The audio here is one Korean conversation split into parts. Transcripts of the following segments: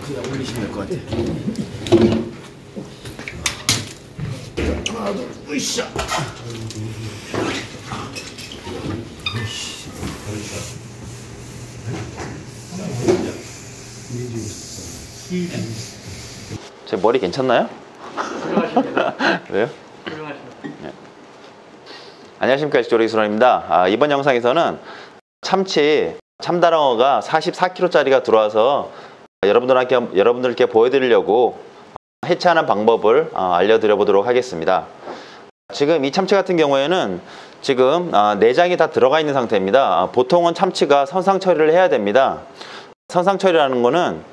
그냥 올리시면 될 것 같아요. 하나, 둘, 으쌰. 제 머리 괜찮나요? 훌륭하십니다. 왜요? 훌륭하십니다. 네. 안녕하십니까, 일조리기술원입니다. 이번 영상에서는 참다랑어가 44kg짜리가 들어와서 여러분들께 보여드리려고 해체하는 방법을 알려드려 보도록 하겠습니다. 지금 이 참치 같은 경우에는 지금 내장이 다 들어가 있는 상태입니다. 보통은 참치가 선상 처리를 해야 됩니다. 선상 처리라는 거는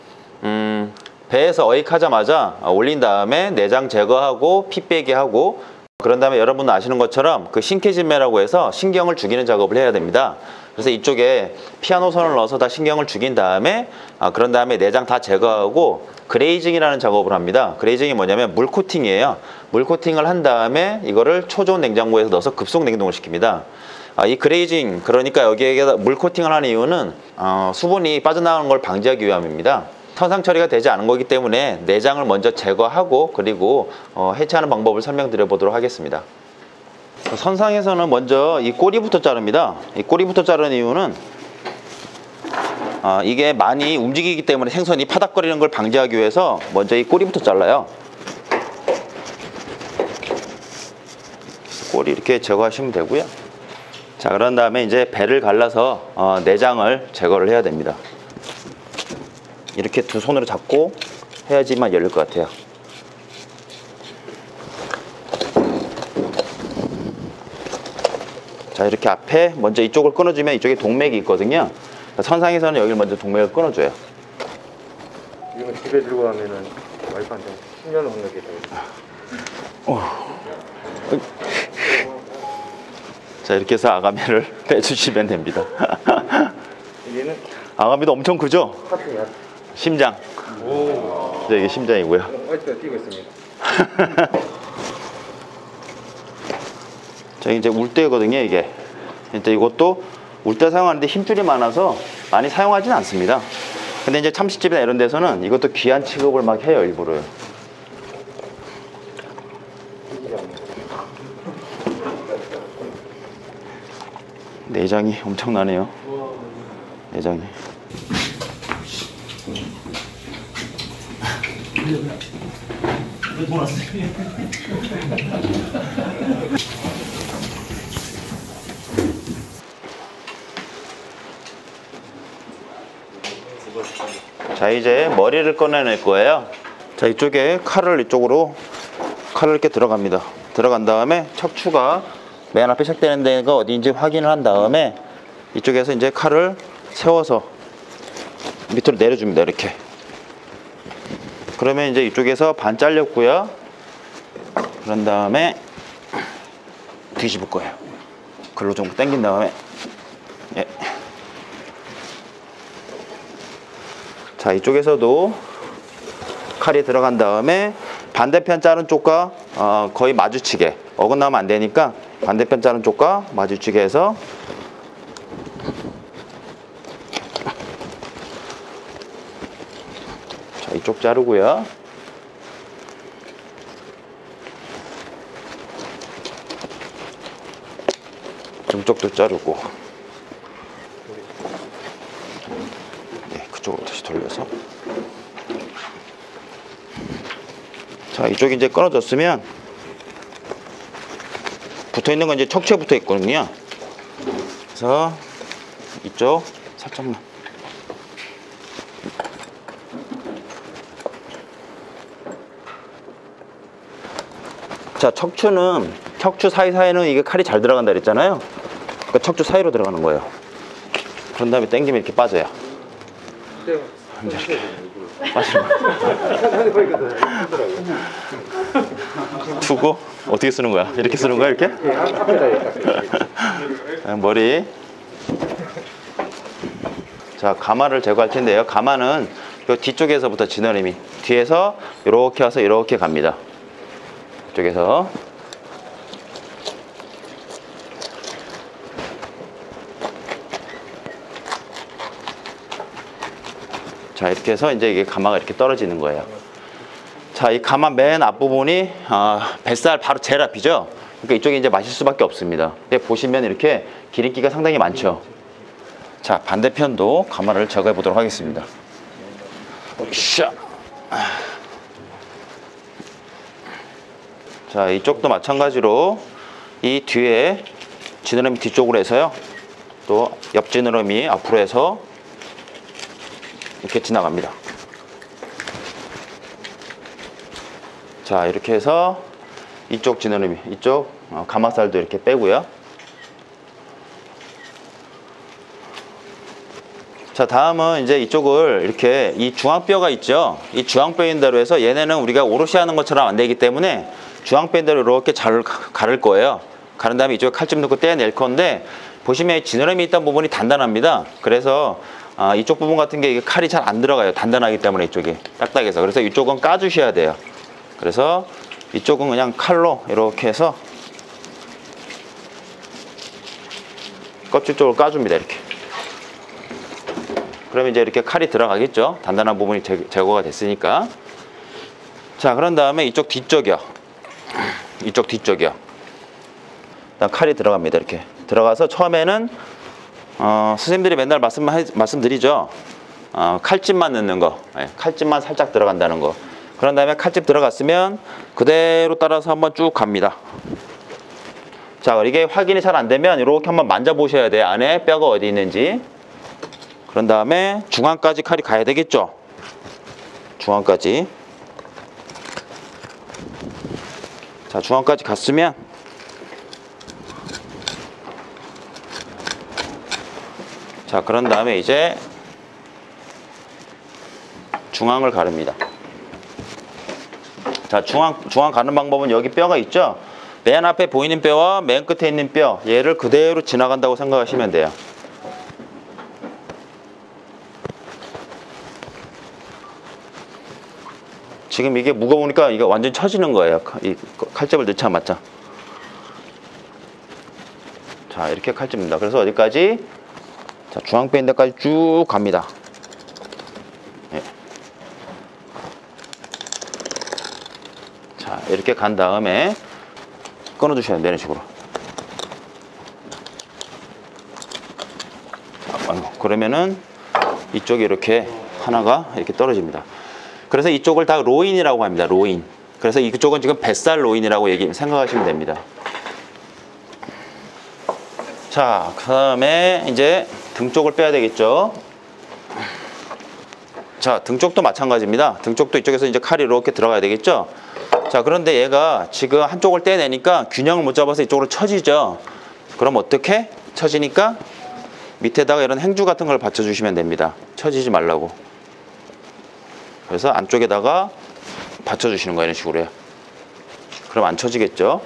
배에서 어익하자마자 올린 다음에 내장 제거하고 피 빼기 하고, 그런 다음에 여러분 아시는 것처럼 그 신케진매라고 해서 신경을 죽이는 작업을 해야 됩니다. 그래서 이쪽에 피아노선을 넣어서 다 신경을 죽인 다음에 그런 다음에 내장 다 제거하고 그레이징이라는 작업을 합니다. 그레이징이 뭐냐면 물 코팅이에요. 물 코팅을 한 다음에 이거를 초저온 냉장고에서 넣어서 급속 냉동을 시킵니다. 이 그레이징, 그러니까 여기에 물 코팅을 하는 이유는 수분이 빠져나가는 걸 방지하기 위함입니다. 선상 처리가 되지 않은 거기 때문에 내장을 먼저 제거하고 그리고 해체하는 방법을 설명드려 보도록 하겠습니다. 선상에서는 먼저 이 꼬리부터 자릅니다. 이 꼬리부터 자르는 이유는 이게 많이 움직이기 때문에 생선이 파닥거리는 걸 방지하기 위해서 먼저 이 꼬리부터 잘라요. 꼬리 이렇게 제거하시면 되고요. 자, 그런 다음에 이제 배를 갈라서 내장을 제거를 해야 됩니다. 이렇게 두 손으로 잡고 해야지만 열릴 것 같아요. 자, 이렇게 앞에 먼저 이쪽을 끊어주면 이쪽에 동맥이 있거든요. 선상에서는 여기를 먼저 동맥을 끊어줘요. 이거 집에 들고 가면은 와이프한테 10년 혼나겠다. 자, 이렇게 해서 아가미를 빼주시면 됩니다. 얘는 아가미도 엄청 크죠? 파트야. 심장. 오. 이게 심장이고요. 화이트가 뛰고 있습니다. 자, 이제 울대거든요, 이게. 이제 이것도 울대 사용하는데 힘줄이 많아서 많이 사용하지는 않습니다. 근데 이제 참치집이나 이런 데서는 이것도 귀한 취급을 막 해요, 일부러요. 내장이 엄청나네요. 내장이. 자, 이제 머리를 꺼내낼 거예요. 자, 이쪽에 칼을 이쪽으로 이렇게 들어갑니다. 들어간 다음에 척추가 맨 앞에 시작되는 데가 어디인지 확인을 한 다음에 이쪽에서 이제 칼을 세워서 밑으로 내려줍니다. 이렇게. 그러면 이제 이쪽에서 반 잘렸고요. 그런 다음에 뒤집을 거예요. 글로 좀 당긴 다음에, 예. 자, 이쪽에서도 칼이 들어간 다음에 반대편 자른 쪽과 거의 마주치게, 어긋나면 안 되니까 반대편 자른 쪽과 마주치게 해서 자, 이쪽 자르고요. 이쪽도 자르고, 네, 그쪽으로 다시 돌려서. 자, 이쪽이 이제 끊어졌으면 붙어있는 건 이제 척추에 붙어 있거든요. 그래서 이쪽 살짝만. 자, 척추 사이사이는 이게 칼이 잘 들어간다 그랬잖아요. 그러니까 척추 사이로 들어가는 거예요. 그런 다음에 당기면 이렇게 빠져요. 이제 이렇게 빠지면 두고 어떻게 쓰는 거야? 이렇게 쓰는 거야, 이렇게? 머리. 자, 가마를 제거할 텐데요. 가마는 요 뒤쪽에서부터 진어림이 뒤에서 이렇게 와서 이렇게 갑니다. 이쪽에서 자, 자, 이렇게 해서 이제 이게 가마가 이렇게 떨어지는 거예요. 자, 이 가마 맨 앞부분이 뱃살 바로 제일 앞이죠. 그러니까 이쪽에 이제 마실 수밖에 없습니다. 근데 보시면 이렇게 기름기가 상당히 많죠. 자, 반대편도 가마를 제거해 보도록 하겠습니다. 샤. 자, 이쪽도 마찬가지로 이 뒤에 지느러미 뒤쪽으로 해서요. 또 옆 지느러미 앞으로 해서 이렇게 지나갑니다. 자, 이렇게 해서 이쪽 지느러미, 이쪽 가마살도 이렇게 빼고요. 자, 다음은 이제 이쪽을 이렇게 이 중앙뼈가 있죠. 이 중앙뼈인 대로 해서 얘네는 우리가 오롯이 하는 것처럼 안 되기 때문에 중앙뼈인 대로 이렇게 잘 가를 거예요. 가른 다음에 이쪽에 칼집 넣고 떼낼 건데, 보시면 지느러미 있던 부분이 단단합니다. 그래서 이쪽 부분 같은 게 이게 칼이 잘 안 들어가요. 단단하기 때문에 이쪽이 딱딱해서. 그래서 이쪽은 까주셔야 돼요. 그래서 이쪽은 그냥 칼로 이렇게 해서 껍질 쪽을 까줍니다. 이렇게. 그러면 이제 이렇게 칼이 들어가겠죠. 단단한 부분이 제거가 됐으니까. 자, 그런 다음에 이쪽 뒤쪽이요. 이쪽 뒤쪽이요. 일단 칼이 들어갑니다. 이렇게 들어가서 처음에는 선생님들이 맨날 말씀드리죠. 칼집만 넣는 거, 칼집만 살짝 들어간다는 거. 그런 다음에 칼집 들어갔으면 그대로 따라서 한번 쭉 갑니다. 자, 이게 확인이 잘 안 되면 이렇게 한번 만져보셔야 돼요. 안에 뼈가 어디 있는지. 그런 다음에 중앙까지 칼이 가야 되겠죠. 중앙까지. 자, 중앙까지 갔으면 자, 그런 다음에 이제 중앙을 가릅니다. 자, 중앙 가는 방법은 여기 뼈가 있죠. 맨 앞에 보이는 뼈와 맨 끝에 있는 뼈, 얘를 그대로 지나간다고 생각하시면 돼요. 지금 이게 무거우니까 이게 완전히 처지는 거예요. 이 칼집을 넣자마자. 자, 이렇게 칼집입니다. 그래서 어디까지? 자, 중앙뼈인 데까지 쭉 갑니다. 예. 자, 이렇게 간 다음에 끊어주셔야 돼요. 이런 식으로. 자, 그러면은 이쪽이 이렇게 하나가 이렇게 떨어집니다. 그래서 이쪽을 다 로인이라고 합니다. 로인. 그래서 이쪽은 지금 뱃살 로인이라고 생각하시면 됩니다. 자, 그 다음에 이제 등 쪽을 빼야 되겠죠. 자, 등 쪽도 마찬가지입니다. 등 쪽도 이쪽에서 이제 칼이 이렇게 들어가야 되겠죠. 자, 그런데 얘가 지금 한쪽을 떼내니까 균형을 못 잡아서 이쪽으로 처지죠. 그럼 어떻게? 처지니까 밑에다가 이런 행주 같은 걸 받쳐주시면 됩니다. 처지지 말라고. 그래서 안쪽에다가 받쳐주시는 거예요. 이런 식으로요. 그럼 안 처지겠죠.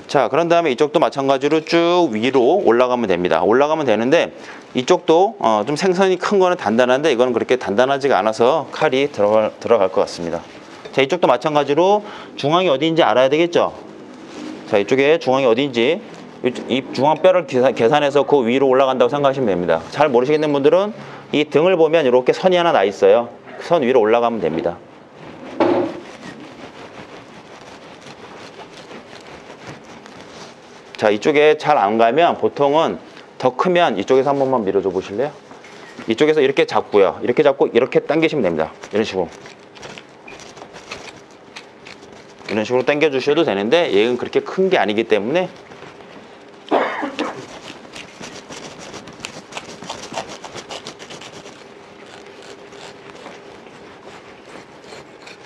자, 그런 다음에 이쪽도 마찬가지로 쭉 위로 올라가면 됩니다. 올라가면 되는데 이쪽도 좀 생선이 큰 거는 단단한데 이거는 그렇게 단단하지가 않아서 칼이 들어갈 것 같습니다. 자, 이쪽도 마찬가지로 중앙이 어디인지 알아야 되겠죠. 자, 이쪽에 중앙이 어디인지 이 중앙뼈를 계산해서 그 위로 올라간다고 생각하시면 됩니다. 잘 모르시겠는 분들은 이 등을 보면 이렇게 선이 하나 나 있어요. 선 위로 올라가면 됩니다. 자, 이쪽에 잘 안 가면 보통은 더 크면 이쪽에서 한 번만 밀어줘 보실래요? 이쪽에서 이렇게 잡고요. 이렇게 잡고 이렇게 당기시면 됩니다. 이런 식으로. 이런 식으로 당겨 주셔도 되는데 얘는 그렇게 큰 게 아니기 때문에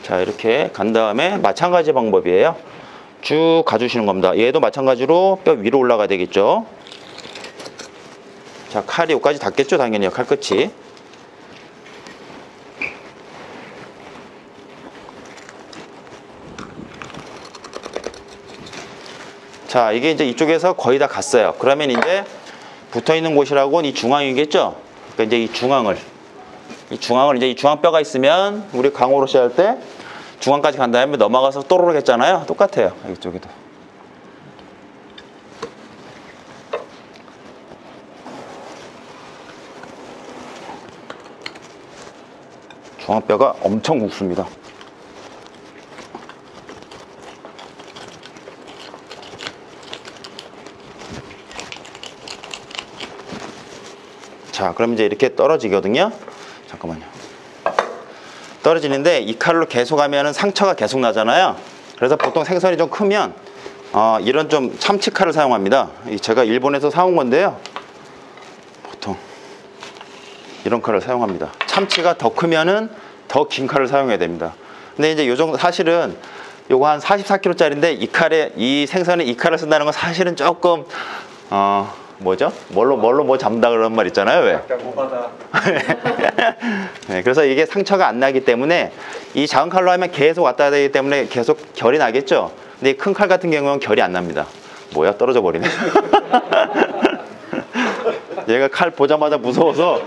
자, 이렇게 간 다음에 마찬가지 방법이에요. 쭉 가주시는 겁니다. 얘도 마찬가지로 뼈 위로 올라가야 되겠죠. 자, 칼이 여기까지 닿겠죠. 당연히 칼 끝이. 자, 이게 이제 이쪽에서 거의 다 갔어요. 그러면 이제 붙어 있는 곳이라고는 이 중앙이겠죠. 그러니까 이제 이 중앙을 이제 이 중앙뼈가 있으면 우리 강오롯이 할 때 중앙까지 간 다음에 넘어가서 또르륵 했잖아요. 똑같아요. 이쪽에도. 중앙뼈가 엄청 굵습니다. 자, 그럼 이제 이렇게 떨어지거든요. 잠깐만요. 떨어지는데 이 칼로 계속 하면은 상처가 계속 나잖아요. 그래서 보통 생선이 좀 크면 이런 좀 참치 칼을 사용합니다. 제가 일본에서 사온 건데요. 보통 이런 칼을 사용합니다. 참치가 더 크면은 더 긴 칼을 사용해야 됩니다. 근데 이제 요 정도 사실은 요거 한 44kg짜리인데 이 생선에 이 칼을 쓴다는 건 사실은 조금 뭐죠? 뭘로 뭐 잡는다 그런 말 있잖아요. 왜? 약간 오바다. 네, 그래서 이게 상처가 안 나기 때문에 이 작은 칼로 하면 계속 왔다 갔다 하기 때문에 계속 결이 나겠죠. 근데 이 큰 칼 같은 경우는 결이 안 납니다. 뭐야, 떨어져 버리네. 얘가 칼 보자마자 무서워서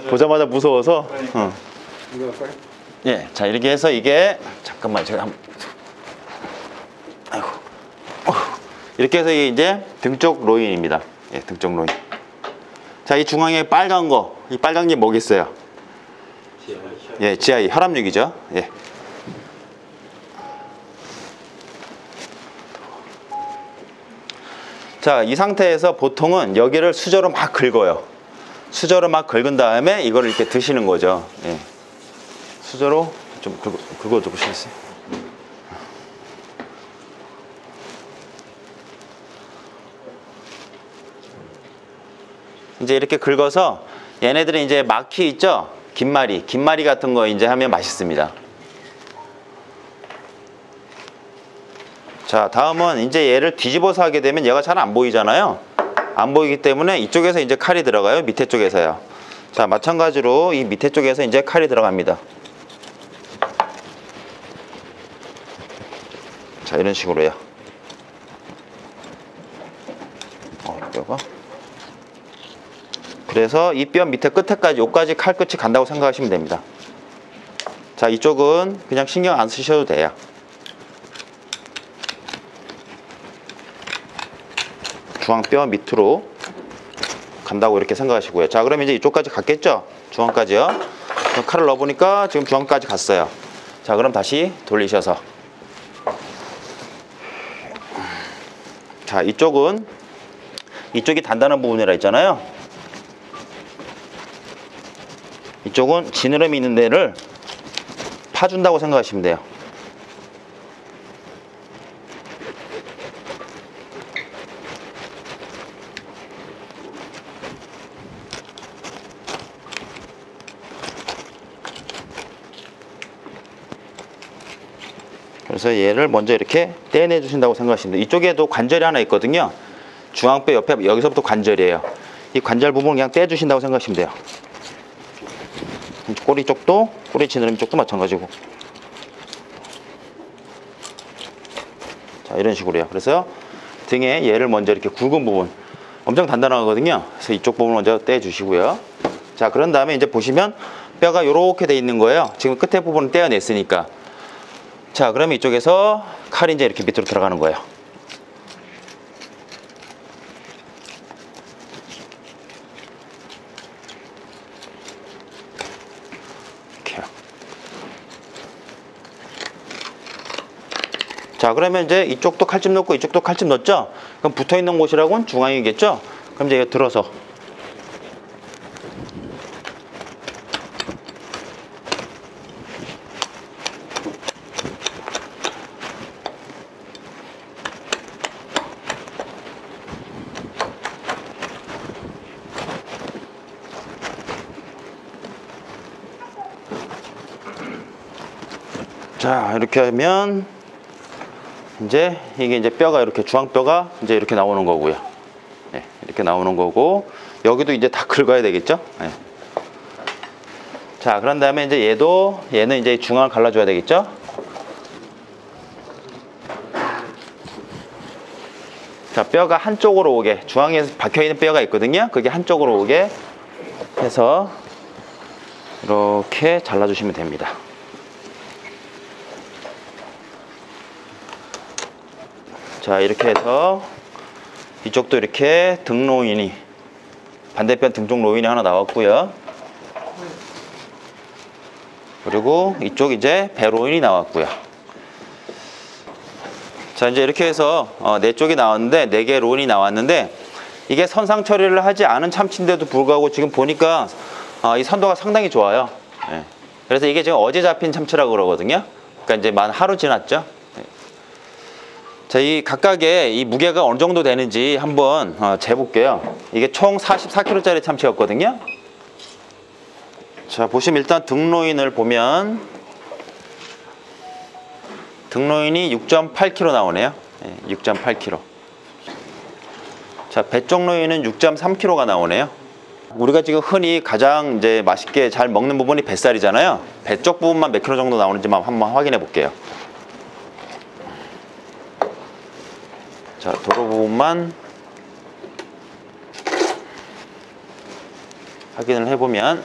보자마자 무서워서 이거 할까요? 예, 자 이렇게 해서 이게 잠깐만 제가 한번 아이고 이렇게 해서 이게 이제 등쪽 로인입니다. 예, 등쪽 로인. 자, 이 중앙에 빨간 거, 이 빨간 게 뭐겠어요? 예, GI 혈압육이죠. 예. 자, 이 상태에서 보통은 여기를 수저로 막 긁어요. 수저로 막 긁은 다음에 이걸 이렇게 드시는 거죠. 예. 수저로 좀 긁어 보시겠어요? 이제 이렇게 긁어서 얘네들은 이제 막히 있죠? 김말이 같은 거 이제 하면 맛있습니다. 자, 다음은 이제 얘를 뒤집어서 하게 되면 얘가 잘 안 보이잖아요. 안 보이기 때문에 이쪽에서 이제 칼이 들어가요. 밑에 쪽에서요. 자, 마찬가지로 이 밑에 쪽에서 이제 칼이 들어갑니다. 자, 이런 식으로요. 뼈가. 그래서 이 뼈 밑에 끝에까지, 여기까지 칼 끝이 간다고 생각하시면 됩니다. 자, 이쪽은 그냥 신경 안 쓰셔도 돼요. 중앙뼈 밑으로 간다고 이렇게 생각하시고요. 자, 그럼 이제 이쪽까지 갔겠죠? 중앙까지요. 칼을 넣어보니까 지금 중앙까지 갔어요. 자, 그럼 다시 돌리셔서. 자, 이쪽이 단단한 부분이라 했잖아요. 이쪽은 지느러미 있는 데를 파준다고 생각하시면 돼요. 그래서 얘를 먼저 이렇게 떼내 주신다고 생각하시면 돼요. 이쪽에도 관절이 하나 있거든요. 중앙뼈 옆에 여기서부터 관절이에요. 이 관절 부분을 그냥 떼 주신다고 생각하시면 돼요. 꼬리 쪽도, 꼬리 지느러미 쪽도 마찬가지고. 자, 이런 식으로요. 그래서 등에 얘를 먼저 이렇게 굵은 부분, 엄청 단단하거든요. 그래서 이쪽 부분 먼저 떼 주시고요. 자, 그런 다음에 이제 보시면 뼈가 이렇게 돼 있는 거예요. 지금 끝에 부분은 떼어냈으니까. 자, 그러면 이쪽에서 칼이 이제 이렇게 밑으로 들어가는 거예요. 이렇게요. 자, 그러면 이제 이쪽도 칼집 넣고 이쪽도 칼집 넣었죠? 그럼 붙어 있는 곳이라고는 중앙이겠죠? 그럼 이제 이거 들어서. 자, 이렇게 하면 이제 이게 이제 뼈가 이렇게 중앙뼈가 이제 이렇게 나오는 거고요. 네, 이렇게 나오는 거고 여기도 이제 다 긁어야 되겠죠? 네. 자, 그런 다음에 이제 얘는 이제 중앙을 갈라줘야 되겠죠? 자, 뼈가 한쪽으로 오게, 중앙에 박혀 있는 뼈가 있거든요. 그게 한쪽으로 오게 해서 이렇게 잘라주시면 됩니다. 자, 이렇게 해서 이쪽도 이렇게 등 로인이, 반대편 등쪽 로인이 하나 나왔고요. 그리고 이쪽 이제 배로인이 나왔고요. 자, 이제 이렇게 해서 4쪽이 나왔는데 4개 로인이 나왔는데 이게 선상 처리를 하지 않은 참치인데도 불구하고 지금 보니까 이 선도가 상당히 좋아요. 예. 그래서 이게 지금 어제 잡힌 참치라고 그러거든요. 그러니까 이제 만 하루 지났죠. 예. 자, 이 각각의 이 무게가 어느 정도 되는지 한번 재볼게요. 이게 총 44kg짜리 참치였거든요. 자, 보시면 일단 등로인을 보면 등로인이 6.8kg 나오네요. 예, 6.8kg. 자, 배쪽 로인은 6.3kg가 나오네요. 우리가 지금 흔히 가장 이제 맛있게 잘 먹는 부분이 뱃살이잖아요. 배 쪽 부분만 몇 킬로 정도 나오는지만 한번 확인해 볼게요. 자, 도로 부분만 확인을 해보면,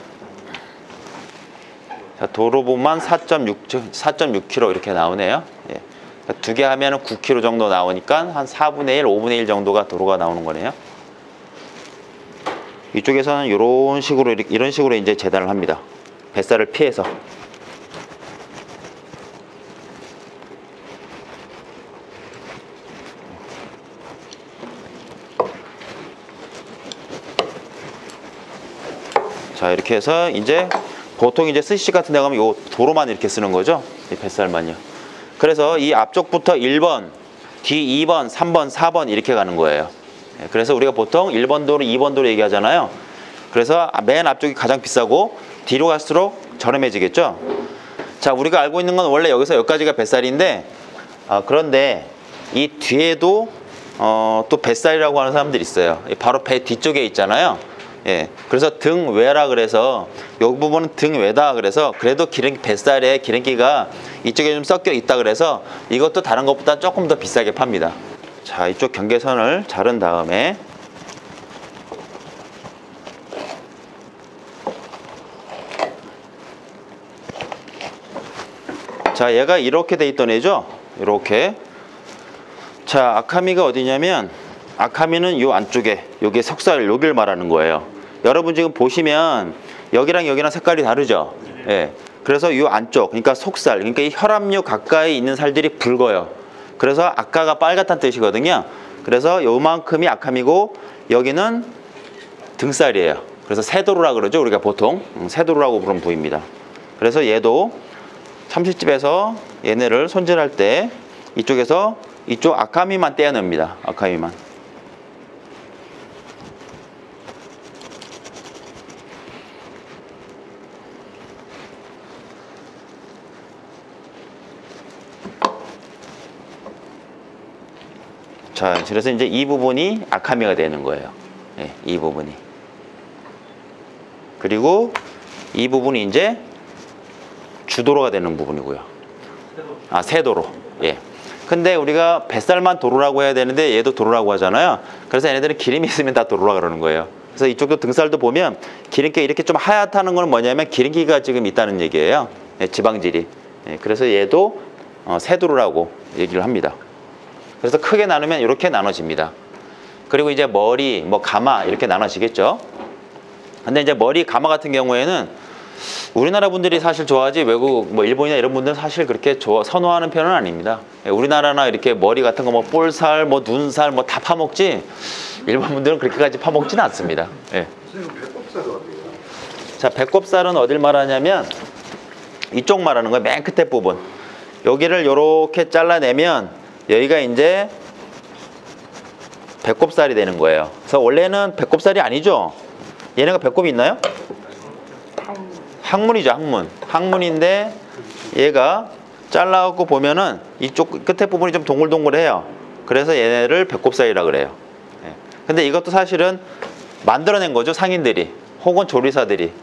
자, 도로 부분만 4.6kg 이렇게 나오네요. 예. 두 개 하면 9kg 정도 나오니까 한 4분의 1, 5분의 1 정도가 도로가 나오는 거네요. 이쪽에서는 이런 식으로 이제 재단을 합니다. 뱃살을 피해서. 자, 이렇게 해서 이제 보통 이제 스시 같은 데 가면 요 도로만 이렇게 쓰는 거죠. 이 뱃살만요. 그래서 이 앞쪽부터 1번, 뒤 2번, 3번, 4번 이렇게 가는 거예요. 그래서 우리가 보통 1번 도로, 2번 도로 얘기하잖아요. 그래서 맨 앞쪽이 가장 비싸고 뒤로 갈수록 저렴해지겠죠. 자, 우리가 알고 있는 건 원래 여기서 여기까지가 뱃살인데 그런데 이 뒤에도 또 뱃살이라고 하는 사람들이 있어요. 바로 배 뒤쪽에 있잖아요. 예, 그래서 등외라 그래서 이 부분은 등외다 그래서 그래도 뱃살에 기름기가 이쪽에 좀 섞여 있다 그래서 이것도 다른 것보다 조금 더 비싸게 팝니다. 자, 이쪽 경계선을 자른 다음에 자, 얘가 이렇게 돼 있던 애죠. 이렇게. 자, 아카미가 어디냐면 아카미는 요 안쪽에 요게 석살 여기를 말하는 거예요. 여러분 지금 보시면 여기랑 여기랑 색깔이 다르죠. 예. 그래서 요 안쪽, 그러니까 속살, 그러니까 이 혈압류 가까이 있는 살들이 붉어요. 그래서 아까가 빨갛다는 뜻이거든요. 그래서 요만큼이 아카미고 여기는 등살이에요. 그래서 세도루라 그러죠. 우리가 보통 세도루라고 부르는 부위입니다. 그래서 얘도 참치집에서 얘네를 손질할 때 이쪽에서 이쪽 아카미만 떼어냅니다. 아카미만. 자, 그래서 이제 이 부분이 아카미가 되는 거예요. 예, 이 부분이. 그리고 이 부분이 이제 주도로가 되는 부분이고요. 세도로. 예. 근데 우리가 뱃살만 도로라고 해야 되는데 얘도 도로라고 하잖아요. 그래서 얘네들은 기름이 있으면 다 도로라 그러는 거예요. 그래서 이쪽도 등살도 보면 기름기 이렇게 좀 하얗다는 건 뭐냐면 기름기가 지금 있다는 얘기예요. 예, 지방질이. 예, 그래서 얘도 세도로라고 얘기를 합니다. 그래서 크게 나누면 이렇게 나눠집니다. 그리고 이제 머리, 가마 이렇게 나눠지겠죠. 근데 이제 머리, 가마 같은 경우에는 우리나라 분들이 사실 좋아하지 외국 일본이나 이런 분들은 사실 그렇게 선호하는 편은 아닙니다. 우리나라나 이렇게 머리 같은 거 볼살, 눈살 다 파먹지 일본 분들은 그렇게까지 파먹지는 않습니다. 예. 배꼽살은 어디예요? 자, 배꼽살은 어딜 말하냐면 이쪽 말하는 거예요. 맨 끝에 부분. 여기를 이렇게 잘라내면 여기가 이제 배꼽살이 되는 거예요. 그래서 원래는 배꼽살이 아니죠. 얘네가 배꼽이 있나요? 항문이죠, 항문. 항문인데 얘가 잘라갖고 보면은 이쪽 끝에 부분이 좀 동글동글해요. 그래서 얘네를 배꼽살이라 그래요. 예. 근데 이것도 사실은 만들어낸 거죠, 상인들이. 혹은 조리사들이.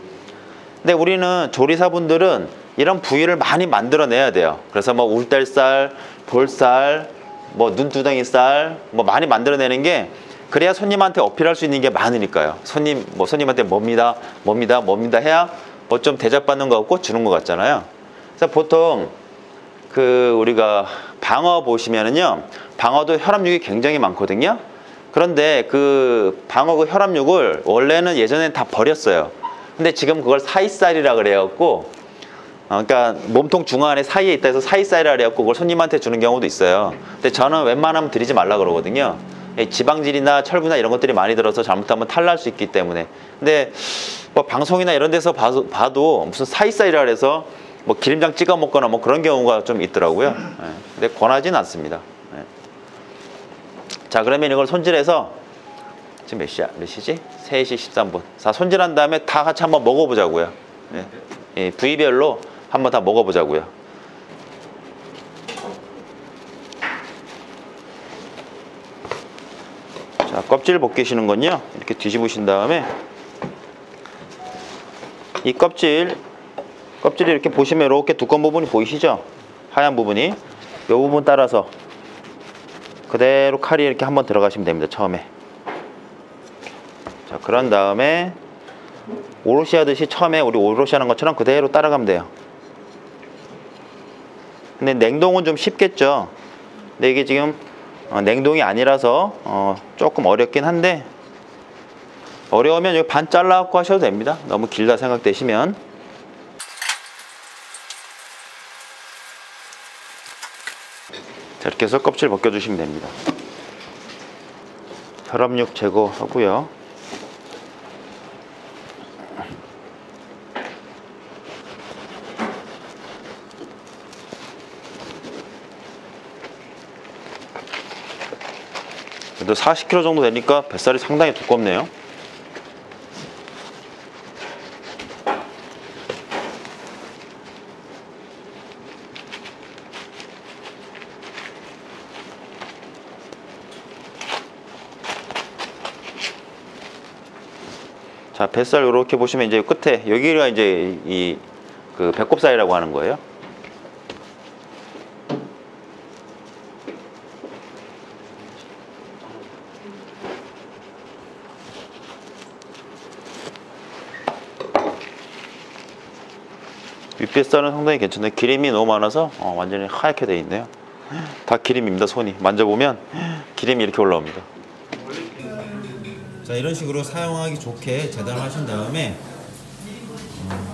근데 우리는 조리사분들은 이런 부위를 많이 만들어내야 돼요. 그래서 울달살, 볼살, 눈두덩이살 많이 만들어내는 게 그래야 손님한테 어필할 수 있는 게 많으니까요. 손님한테 뭡니다 해야 좀 대접받는 것 같고 주는 것 같잖아요. 그래서 보통 우리가 방어 보시면은요, 방어도 혈압육이 굉장히 많거든요. 그런데 방어 혈압육을 원래는 예전엔 다 버렸어요. 근데 지금 그걸 사이살이라 그래갖고 그러니까 몸통 중앙에 사이에 있다 해서 사이사이라 그래갖고 그걸 손님한테 주는 경우도 있어요. 근데 저는 웬만하면 드리지 말라 그러거든요. 지방질이나 철분이나 이런 것들이 많이 들어서 잘못하면 탈날 수 있기 때문에. 근데 뭐 방송이나 이런 데서 봐도 무슨 사이사이라 그래서 뭐 기름장 찍어 먹거나 뭐 그런 경우가 좀 있더라고요. 근데 권하지는 않습니다. 자, 그러면 이걸 손질해서 지금 몇 시지? 3시 13분. 자, 손질한 다음에 다 같이 한번 먹어보자고요. 부위별로 한번 다 먹어보자고요. 자, 껍질 벗기시는 건요, 이렇게 뒤집으신 다음에 이 껍질이 이렇게 보시면 이렇게 두꺼운 부분이 보이시죠? 하얀 부분이. 이 부분 따라서 그대로 칼이 이렇게 한번 들어가시면 됩니다. 처음에. 자, 그런 다음에 오롯이 하듯이 처음에 우리 오롯이 하는 것처럼 그대로 따라가면 돼요. 근데 냉동은 좀 쉽겠죠. 근데 이게 지금 냉동이 아니라서 조금 어렵긴 한데, 어려우면 여기 반 잘라갖고 하셔도 됩니다. 너무 길다 생각되시면. 자, 이렇게 해서 껍질 벗겨주시면 됩니다. 혈압육 제거하고요. 그래도 40kg 정도 되니까 뱃살이 상당히 두껍네요. 자, 뱃살 이렇게 보시면 이제 끝에 여기가 이제 그 배꼽살이라고 하는 거예요. 윗뱃살은 상당히 괜찮아요. 기름이 너무 많아서 완전히 하얗게 되어 있네요. 다 기름입니다. 손이 만져보면 기름이 이렇게 올라옵니다. 자, 이런 식으로 사용하기 좋게 재단하신 다음에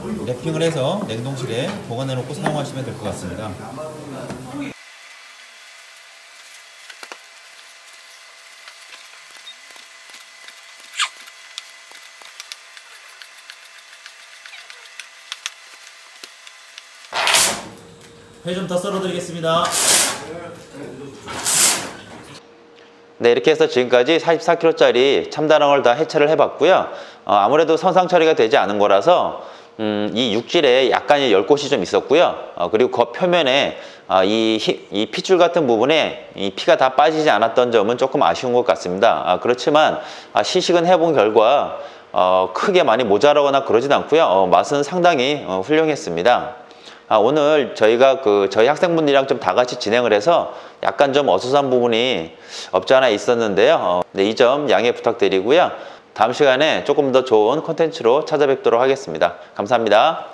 랩핑을 해서 냉동실에 보관해 놓고 사용하시면 될 것 같습니다. 회 좀 더 썰어 드리겠습니다. 네, 이렇게 해서 지금까지 44kg짜리 참다랑어를 다 해체를 해봤고요. 아무래도 선상 처리가 되지 않은 거라서 이 육질에 약간의 열꽃이 좀 있었고요. 그리고 그 표면에 이 핏줄 같은 부분에 이 피가 다 빠지지 않았던 점은 조금 아쉬운 것 같습니다. 그렇지만 시식은 해본 결과 크게 많이 모자라거나 그러진 않고요. 맛은 상당히 훌륭했습니다. 오늘 저희가 저희 학생분들이랑 좀 다 같이 진행을 해서 약간 좀 어수선한 부분이 없지 않아 있었는데요. 네, 이 점 양해 부탁드리고요. 다음 시간에 조금 더 좋은 콘텐츠로 찾아뵙도록 하겠습니다. 감사합니다.